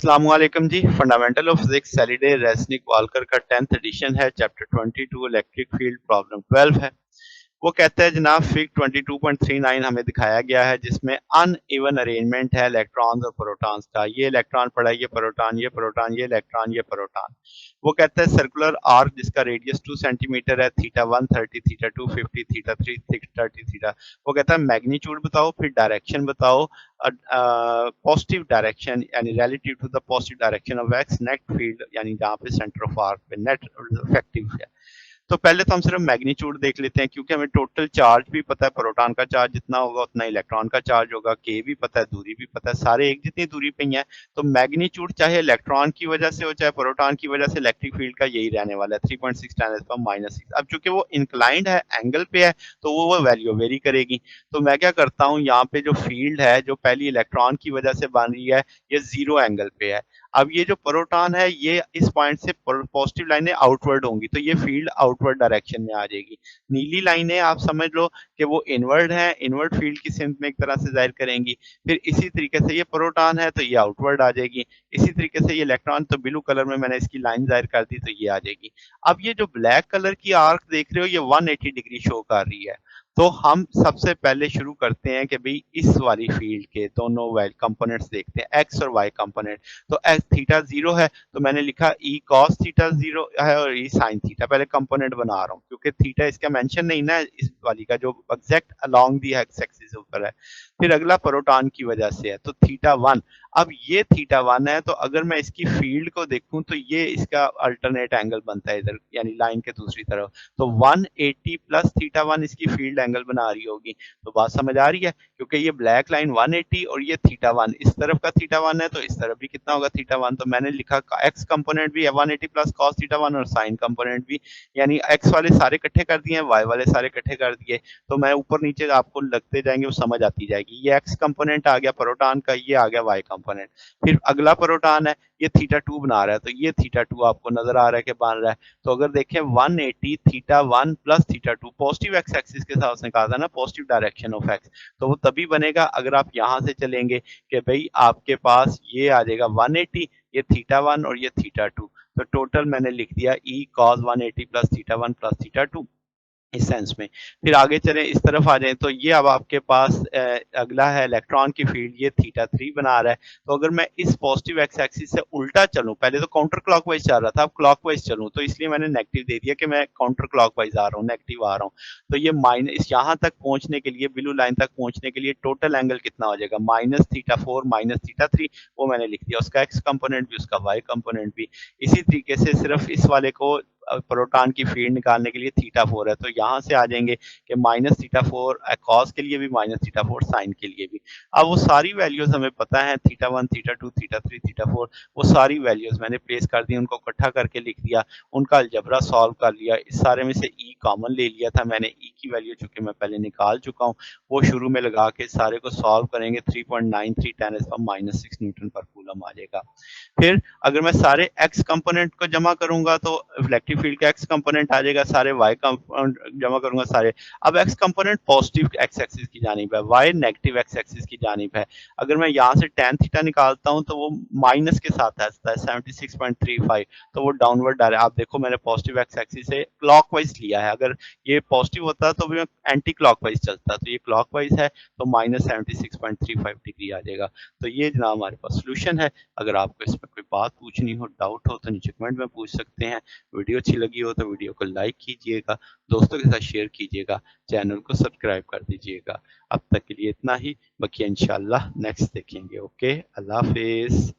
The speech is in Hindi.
अस्सलामुअलैकुम जी। Fundamental of physics Halliday Resnick Walker का 10th एडिशन है। चैप्टर 22 इलेक्ट्रिक फील्ड प्रॉब्लम 12 है। वो कहता है जनाब फिग 22.39 हमें दिखाया गया है जिसमें अनइवन अरेंजमेंट है इलेक्ट्रॉन्स और प्रोटॉन्स का। ये इलेक्ट्रॉन पड़ा है, ये प्रोटॉन, ये प्रोटॉन, ये इलेक्ट्रॉन, ये प्रोटॉन। वो कहता है सर्कुलर आर्क जिसका रेडियस 2 सेंटीमीटर है, थीटा 130, थीटा 250, थीटा 3 630 थीटा। वो कहता है मैग्नीट्यूड बताओ, फिर डायरेक्शन बताओ, पॉजिटिव डायरेक्शन यानी relative to the positive direction of x net field यानी जहाँ पे सेंटर ऑफ आर्क पे नेट इफेक्टिव है। तो पहले तो हम सिर्फ मैग्नीट्यूड देख लेते हैं क्योंकि हमें टोटल चार्ज भी पता है, प्रोटॉन का चार्ज जितना होगा उतना इलेक्ट्रॉन का चार्ज होगा, के भी पता है, दूरी भी पता है, सारे एक जितनी दूरी पे ही हैं। तो मैग्नीट्यूड चाहे इलेक्ट्रॉन की वजह से हो चाहे प्रोटॉन की वजह से इलेक्ट्रिक फील्ड का यही रहने वाला है 3.6 10⁻⁻⁶। अब चूंकि वो इंक्लाइंड है, एंगल पे है, तो वो वैल्यू वेरी करेगी। तो मैं क्या करता हूँ, यहाँ पे जो फील्ड है जो पहली इलेक्ट्रॉन की वजह से बन रही है ये जीरो एंगल पे है। अब ये जो प्रोटॉन है ये इस पॉइंट से पॉजिटिव लाइनें आउटवर्ड होंगी तो ये फील्ड आउटवर्ड डायरेक्शन में आ जाएगी। नीली लाइनें आप समझ लो कि वो इनवर्ड है, इनवर्ड फील्ड की सिमत में एक तरह से जाहिर करेंगी। फिर इसी तरीके से ये प्रोटॉन है तो ये आउटवर्ड आ जाएगी। इसी तरीके से ये इलेक्ट्रॉन, तो ब्लू कलर में मैंने इसकी लाइन जाहिर कर दी तो ये आ जाएगी। अब ये जो ब्लैक कलर की आर्क देख रहे हो ये 180 डिग्री शो कर रही है। तो हम सबसे पहले शुरू करते हैं कि भाई इस वाली फील्ड के दोनों वाइल कंपोनेंट्स देखते हैं, एक्स और वाई कंपोनेंट। तो एस थीटा जीरो है तो मैंने लिखा ई कॉस थीटा जीरो है और ई साइन थीटा। पहले कंपोनेंट बना रहा हूँ क्योंकि थीटा इसका मेंशन नहीं ना इस वाली का जो exact along the x axis ऊपर है। फिर अगला प्रोटॉन की वजह से है तो थीटा वन। अब ये थीटा वन है तो अगर मैं इसकी फील्ड को देखूं तो ये इसका अल्टरनेट एंगल बनता है इधर यानी लाइन के दूसरी तरफ। तो 180 प्लस थीटा वन इसकी फील्ड एंगल बना रही होगी। तो बात समझ आ रही है क्योंकि ये ब्लैक लाइन 180 और ये थीटा वन, इस तरफ का थीटा वन है तो इस तरफ भी कितना होगा थीटा वन। तो मैंने लिखा एक्स कंपोनेंट भी है 180 प्लस कॉस थीटा वन और साइन कंपोनेंट भी, यानी एक्स वाले सारे इकट्ठे कर दिए, वाई वाले सारे इकट्ठे कर दिए। तो मैं ऊपर नीचे आपको लगते जाएंगे वो समझ आती जाएगी। ये एक्स कंपोनेंट आ गया प्रोटॉन का, ये आ गया वाई कंपोनेंट। फिर अगला प्रोटॉन है ये थीटा टू बना रहा है तो ये थीटा टू आपको नजर आ रहा है कि बन रहा है। तो अगर देखें 180 theta one plus theta two, positive x axis के साथ उसने कहा था ना पॉजिटिव डायरेक्शन ऑफ एक्स, तो वो तभी बनेगा अगर आप यहाँ से चलेंगे कि भाई आपके पास ये आ जाएगा 180, ये थीटा वन और ये थीटा टू। तो टोटल मैंने लिख दिया E cos 180 plus theta one plus theta two इस सेंस में। फिर आगे चलें इस तरफ आ जाएं तो ये अब आपके पास अगला है इलेक्ट्रॉन की फील्ड, ये थीटा थ्री बना रहा है। तो अगर मैं इस पॉजिटिव एक्स एक्सिस से उल्टा चलूं, पहले तो काउंटर क्लॉकवाइज चल रहा था, अब क्लॉकवाइज चलूं तो इसलिए मैंने नेगेटिव दे दिया कि मैं काउंटर क्लॉकवाइज आ रहा हूँ, नेगेटिव आ रहा हूँ। तो ये माइनस यहाँ तक पहुंचने के लिए, ब्लू लाइन तक पहुंचने के लिए टोटल एंगल कितना हो जाएगा minus theta four minus theta three. वो मैंने लिख दिया, उसका एक्स कंपोनेंट भी उसका वाई कंपोनेंट भी। इसी तरीके से सिर्फ इस वाले को प्रोटॉन की फील्ड निकालने के लिए थीटा फोर है तो यहाँ से आ जाएंगे कि माइनस थीटा फोर कॉस के लिए भी, माइनस थीटा फोर साइन के लिए भी। अब वो सारी वैल्यूज हमें पता है, theta one theta two theta three theta four, वो सारी वैल्यूज मैंने प्लेस कर दी, उनको इकट्ठा करके लिख दिया, उनका अलजबरा सॉल्व कर लिया। इस सारे में से ई कॉमन ले लिया था मैंने, ई की वैल्यू चूंकि मैं पहले निकाल चुका हूँ वो शुरू में लगा के सारे को सॉल्व करेंगे 3.93 10⁻⁻�6 न्यूटन पर कूलम आ जाएगा। फिर अगर मैं सारे एक्स कंपोनेंट को जमा करूंगा तो इलेक्ट्रिक फील्ड का एक्स कंपोनेंट आ जाएगा, सारे वाई कंपोनेंट जमा करूंगा सारे। अब x component positive x axis की जानिब है, वाई नेगेटिव एक्स एक्सिस की जानिब है। अगर मैं यहाँ से tan थीटा निकालता हूँ तो वो माइनस के साथ आता है 76.35, तो वो डाउनवर्ड डायरेक्ट। आप देखो मैंने पॉजिटिव एक्स एक्सिस से क्लॉकवाइज लिया है, अगर ये पॉजिटिव होता तो भी एंटी क्लॉकवाइज चलता, तो ये क्लॉकवाइज है तो माइनस 76.35 डिग्री आ जाएगा। तो ये जनाब हमारे पास सोल्यूशन है। अगर आपको इसमें कोई बात पूछनी हो, डाउट हो तो नीचे कमेंट में पूछ सकते हैं। वीडियो अच्छी लगी हो तो वीडियो को लाइक कीजिएगा, दोस्तों के साथ शेयर कीजिएगा, चैनल को सब्सक्राइब कर दीजिएगा। अब तक के लिए इतना ही, बाकी इंशाल्लाह नेक्स्ट देखेंगे। ओके, अल्लाह हाफिज।